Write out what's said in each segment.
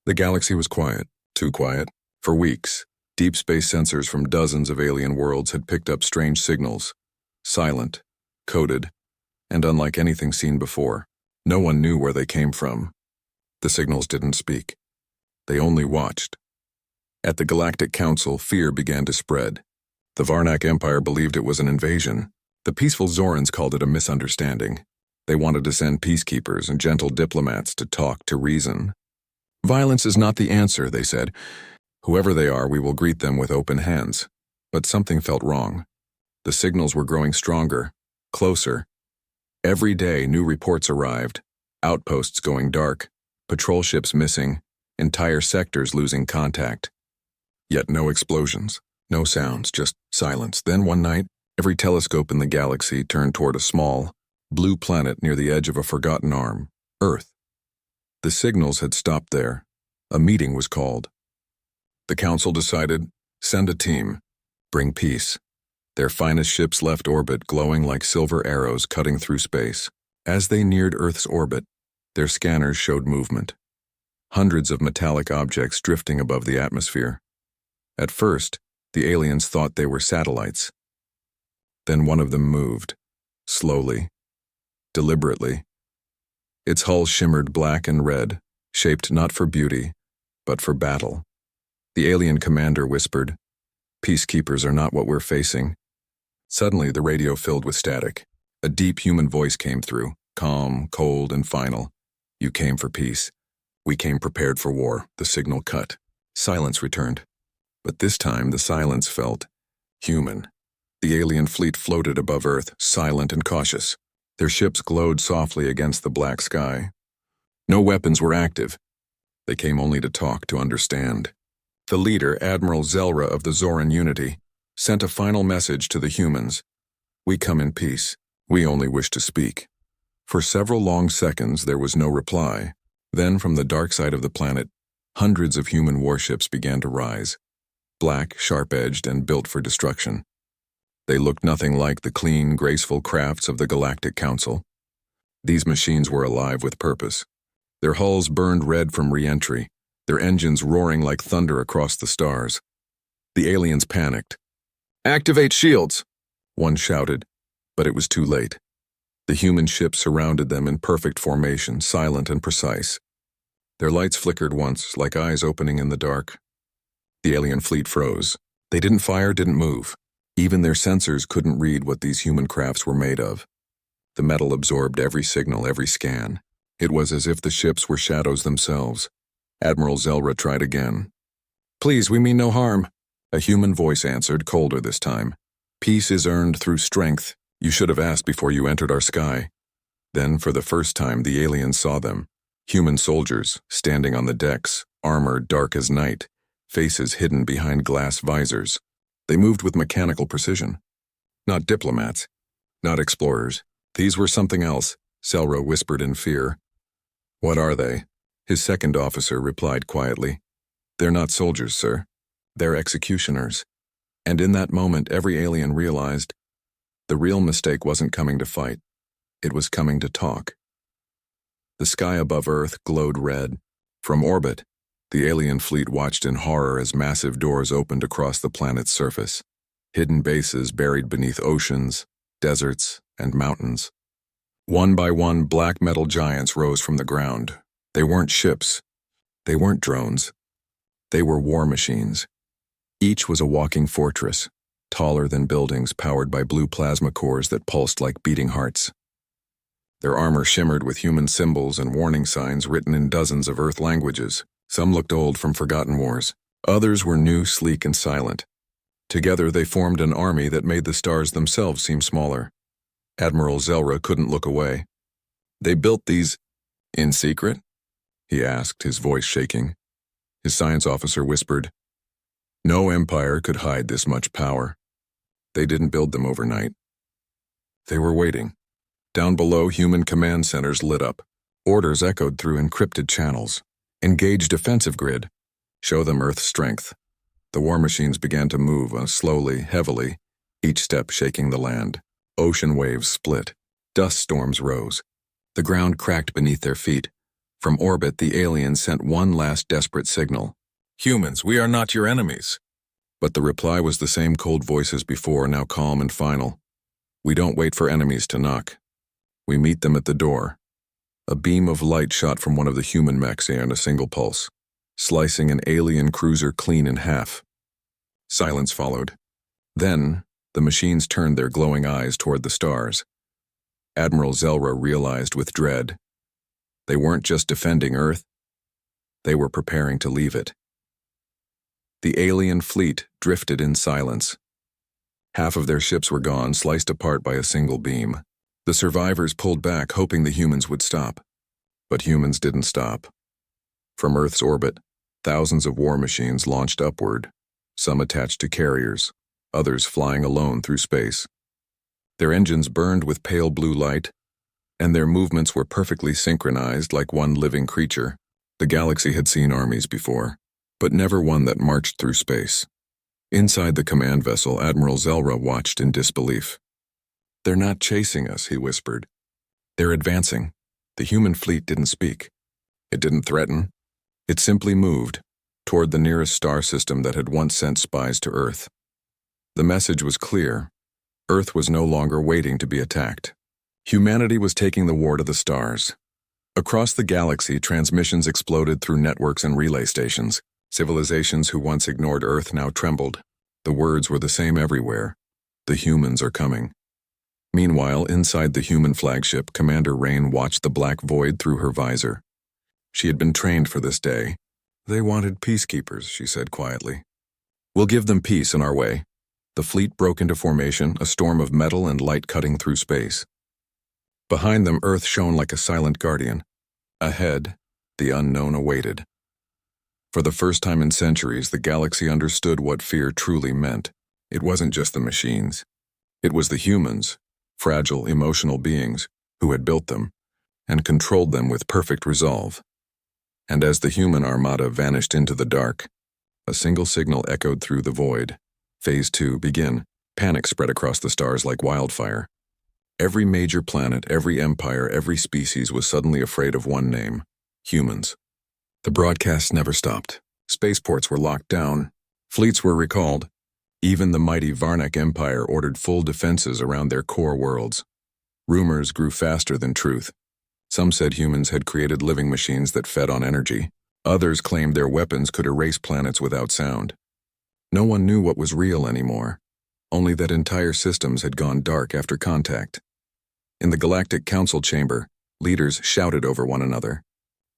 The galaxy was quiet, too quiet. For weeks, deep space sensors from dozens of alien worlds had picked up strange signals, silent, coded, and unlike anything seen before. No one knew where they came from. The signals didn't speak. They only watched. At the Galactic Council, fear began to spread. The Varnak Empire believed it was an invasion. The peaceful Zorans called it a misunderstanding. They wanted to send peacekeepers and gentle diplomats to talk, to reason. Violence is not the answer, they said. Whoever they are, we will greet them with open hands. But something felt wrong. The signals were growing stronger, closer. Every day, new reports arrived. Outposts going dark, patrol ships missing, entire sectors losing contact. Yet no explosions, no sounds, just silence. Then one night, every telescope in the galaxy turned toward a small, blue planet near the edge of a forgotten arm, Earth. The signals had stopped there. A meeting was called. The council decided, send a team, bring peace. Their finest ships left orbit, glowing like silver arrows cutting through space. As they neared Earth's orbit, their scanners showed movement. Hundreds of metallic objects drifting above the atmosphere. At first, the aliens thought they were satellites. Then one of them moved, slowly, deliberately. Its hull shimmered black and red, shaped not for beauty, but for battle. The alien commander whispered, "Peacekeepers are not what we're facing." Suddenly, the radio filled with static. A deep human voice came through, calm, cold, and final. "You came for peace. We came prepared for war." The signal cut. Silence returned. But this time, the silence felt human. The alien fleet floated above Earth, silent and cautious. Their ships glowed softly against the black sky. No weapons were active. They came only to talk, to understand. The leader, Admiral Zelra of the Zoran Unity, sent a final message to the humans. "We come in peace. We only wish to speak." For several long seconds, there was no reply. Then, from the dark side of the planet, hundreds of human warships began to rise. Black, sharp-edged, and built for destruction. They looked nothing like the clean, graceful crafts of the Galactic Council. These machines were alive with purpose. Their hulls burned red from re-entry, their engines roaring like thunder across the stars. The aliens panicked. "Activate shields!" one shouted, but it was too late. The human ships surrounded them in perfect formation, silent and precise. Their lights flickered once, like eyes opening in the dark. The alien fleet froze. They didn't fire, didn't move. Even their sensors couldn't read what these human crafts were made of. The metal absorbed every signal, every scan. It was as if the ships were shadows themselves. Admiral Zelra tried again. "Please, we mean no harm." A human voice answered, colder this time. "Peace is earned through strength. You should have asked before you entered our sky." Then, for the first time, the aliens saw them. Human soldiers, standing on the decks, armor dark as night, faces hidden behind glass visors. They moved with mechanical precision. Not diplomats, not explorers. These were something else, Zelra whispered in fear. "What are they?" His second officer replied quietly. "They're not soldiers, sir. They're executioners." And in that moment, every alien realized the real mistake wasn't coming to fight. It was coming to talk. The sky above Earth glowed red. From orbit, the alien fleet watched in horror as massive doors opened across the planet's surface. Hidden bases buried beneath oceans, deserts, and mountains. One by one, black metal giants rose from the ground. They weren't ships. They weren't drones. They were war machines. Each was a walking fortress, taller than buildings, powered by blue plasma cores that pulsed like beating hearts. Their armor shimmered with human symbols and warning signs written in dozens of Earth languages. Some looked old from forgotten wars. Others were new, sleek, and silent. Together they formed an army that made the stars themselves seem smaller. Admiral Zelra couldn't look away. "They built these in secret?" he asked, his voice shaking. His science officer whispered, "No empire could hide this much power. They didn't build them overnight." They were waiting. Down below, human command centers lit up. Orders echoed through encrypted channels. "Engage defensive grid. Show them Earth's strength." The war machines began to move, slowly, heavily, each step shaking the land. Ocean waves split. Dust storms rose. The ground cracked beneath their feet. From orbit, the aliens sent one last desperate signal. "Humans, we are not your enemies." But the reply was the same cold voice as before, now calm and final. "We don't wait for enemies to knock. We meet them at the door." A beam of light shot from one of the human mechs in a single pulse, slicing an alien cruiser clean in half. Silence followed. Then, the machines turned their glowing eyes toward the stars. Admiral Zelra realized with dread. They weren't just defending Earth. They were preparing to leave it. The alien fleet drifted in silence. Half of their ships were gone, sliced apart by a single beam. The survivors pulled back, hoping the humans would stop. But humans didn't stop. From Earth's orbit, thousands of war machines launched upward, some attached to carriers, others flying alone through space. Their engines burned with pale blue light, and their movements were perfectly synchronized like one living creature. The galaxy had seen armies before, but never one that marched through space. Inside the command vessel, Admiral Zelra watched in disbelief. "They're not chasing us," he whispered. "They're advancing." The human fleet didn't speak. It didn't threaten. It simply moved toward the nearest star system that had once sent spies to Earth. The message was clear. Earth was no longer waiting to be attacked. Humanity was taking the war to the stars. Across the galaxy, transmissions exploded through networks and relay stations. Civilizations who once ignored Earth now trembled. The words were the same everywhere. "The humans are coming." Meanwhile, inside the human flagship, Commander Rain watched the black void through her visor. She had been trained for this day. "They wanted peacekeepers," she said quietly. "We'll give them peace in our way." The fleet broke into formation, a storm of metal and light cutting through space. Behind them, Earth shone like a silent guardian. Ahead, the unknown awaited. For the first time in centuries, the galaxy understood what fear truly meant. It wasn't just the machines. It was the humans, fragile, emotional beings, who had built them and controlled them with perfect resolve. And as the human armada vanished into the dark, a single signal echoed through the void. Phase 2, begin. Panic spread across the stars like wildfire. Every major planet, every empire, every species was suddenly afraid of one name: humans. The broadcasts never stopped. Spaceports were locked down. Fleets were recalled. Even the mighty Varnak Empire ordered full defenses around their core worlds. Rumors grew faster than truth. Some said humans had created living machines that fed on energy. Others claimed their weapons could erase planets without sound. No one knew what was real anymore, only that entire systems had gone dark after contact. In the Galactic Council chamber, leaders shouted over one another.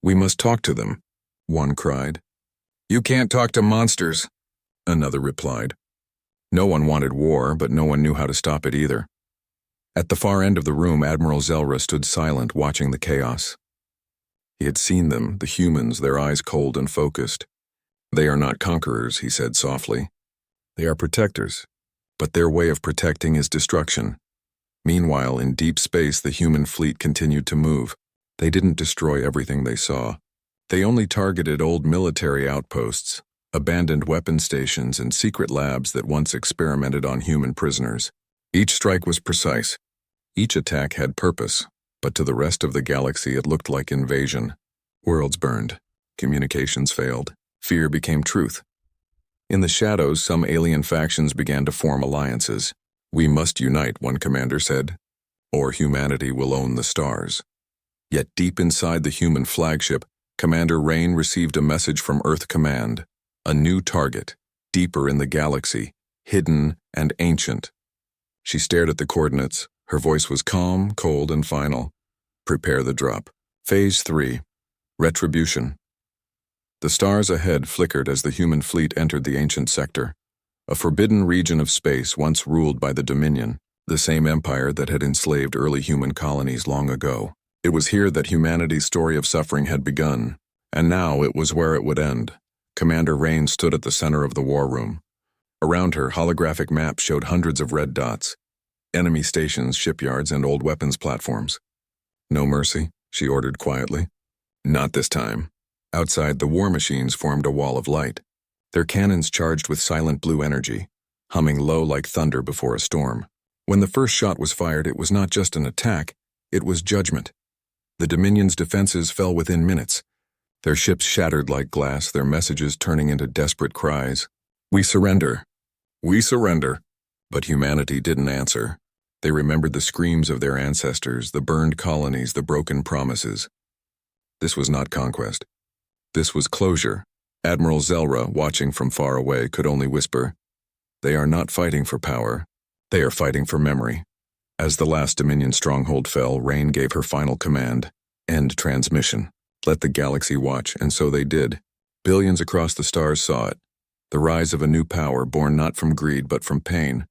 "We must talk to them," one cried. "You can't talk to monsters," another replied. No one wanted war, but no one knew how to stop it either. At the far end of the room, Admiral Zelra stood silent, watching the chaos. He had seen them, the humans, their eyes cold and focused. "They are not conquerors," he said softly. "They are protectors, but their way of protecting is destruction." Meanwhile, in deep space, the human fleet continued to move. They didn't destroy everything they saw. They only targeted old military outposts, abandoned weapon stations, and secret labs that once experimented on human prisoners. Each strike was precise. Each attack had purpose, but to the rest of the galaxy it looked like invasion. Worlds burned. Communications failed. Fear became truth. In the shadows, some alien factions began to form alliances. "We must unite," one commander said, "or humanity will own the stars." Yet deep inside the human flagship, Commander Rain received a message from Earth Command. A new target, deeper in the galaxy, hidden and ancient. She stared at the coordinates. Her voice was calm, cold, and final. "Prepare the drop. Phase 3. Retribution." The stars ahead flickered as the human fleet entered the ancient sector, a forbidden region of space once ruled by the Dominion, the same empire that had enslaved early human colonies long ago. It was here that humanity's story of suffering had begun, and now it was where it would end. Commander Rain stood at the center of the war room. Around her, holographic maps showed hundreds of red dots, enemy stations, shipyards, and old weapons platforms. "No mercy," she ordered quietly. "Not this time." Outside, the war machines formed a wall of light, their cannons charged with silent blue energy, humming low like thunder before a storm. When the first shot was fired, it was not just an attack, it was judgment. The Dominion's defenses fell within minutes. Their ships shattered like glass, their messages turning into desperate cries. "We surrender. We surrender." But humanity didn't answer. They remembered the screams of their ancestors, the burned colonies, the broken promises. This was not conquest. This was closure. Admiral Zelra, watching from far away, could only whisper, "They are not fighting for power. They are fighting for memory." As the last Dominion stronghold fell, Rain gave her final command, "End transmission. Let the galaxy watch," and so they did. Billions across the stars saw it. The rise of a new power born not from greed but from pain.